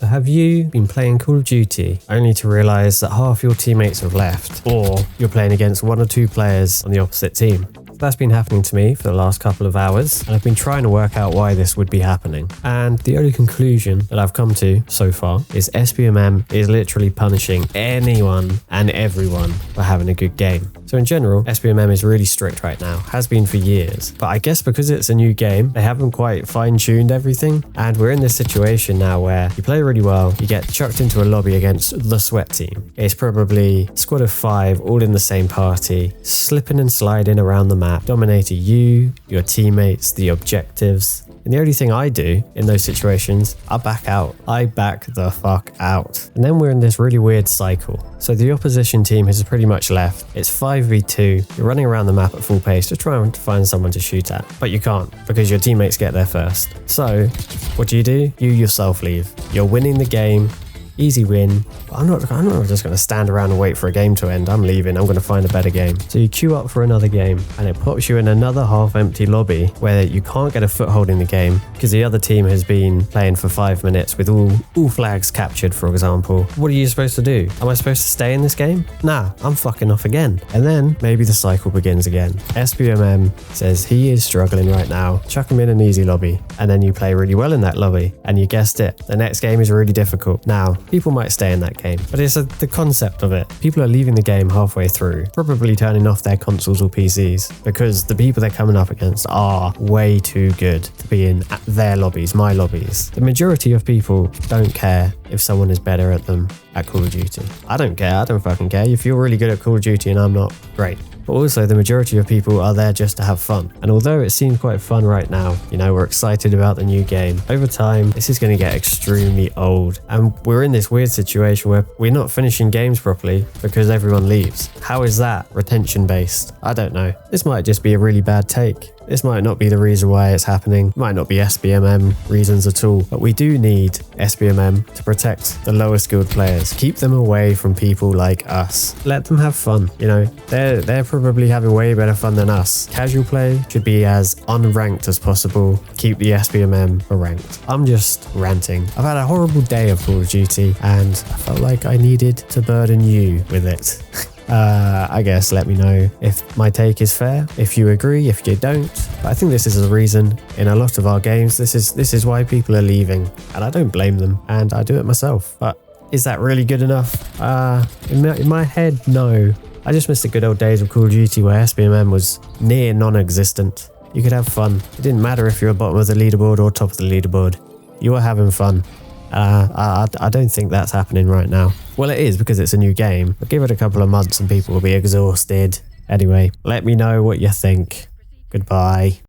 So have you been playing Call of Duty only to realise that half your teammates have left, or you're playing against 1 or 2 players on the opposite team? That's been happening to me for the last couple of hours, and I've been trying to work out why this would be happening. And the only conclusion that I've come to so far is SBMM is literally punishing anyone and everyone for having a good game. So in general, SBMM is really strict right now, has been for years. But I guess because it's a new game, they haven't quite fine-tuned everything. And we're in this situation now where you play really well, you get chucked into a lobby against the sweat team. It's probably a squad of 5, all in the same party, slipping and sliding around the map, dominating you, your teammates, the objectives. And the only thing I do in those situations, I back out. I back the fuck out. And then we're in this really weird cycle. So the opposition team has pretty much left. It's 5v2. You're running around the map at full pace to try and find someone to shoot at. But you can't because your teammates get there first. So what do? You yourself leave. You're winning the game. Easy win. But I'm not just going to stand around and wait for a game to end. I'm leaving. I'm going to find a better game. So you queue up for another game and it pops you in another half-empty lobby where you can't get a foothold in the game because the other team has been playing for 5 minutes with all flags captured, for example. What are you supposed to do? Am I supposed to stay in this game? Nah, I'm fucking off again. And then maybe the cycle begins again. SBMM says he is struggling right now. Chuck him in an easy lobby. And then you play really well in that lobby. And you guessed it. The next game is really difficult. Now, people might stay in that game, but it's the concept of it. People are leaving the game halfway through, probably turning off their consoles or PCs because the people they're coming up against are way too good to be in their lobbies, my lobbies. The majority of people don't care if someone is better at them at Call of Duty. I don't care. I don't fucking care. If you're really good at Call of Duty and I'm not, great. But also the majority of people are there just to have fun. And although it seems quite fun right now, we're excited about the new game. Over time, this is going to get extremely old. And we're in this weird situation where we're not finishing games properly because everyone leaves. How is that retention based? I don't know. This might just be a really bad take. This might not be the reason why it's happening. It might not be SBMM reasons at all. But we do need SBMM to protect the lower skilled players. Keep them away from people like us. Let them have fun. They're probably having way better fun than us. Casual play should be as unranked as possible. Keep the SBMM ranked. I'm just ranting. I've had a horrible day of Call of Duty and I felt like I needed to burden you with it. I guess let me know if my take is fair, if you agree, if you don't. But I think this is the reason in a lot of our games, this is why people are leaving, and I don't blame them, and I do it myself. But is that really good enough? In my head, no. I just miss the good old days of Call of Duty where SBMM was near non-existent. You could have fun. It didn't matter if you were bottom of the leaderboard or top of the leaderboard. You were having fun. I don't think that's happening right now. Well, it is because it's a new game, but give it a couple of months and people will be exhausted. Anyway, let me know what you think. Goodbye.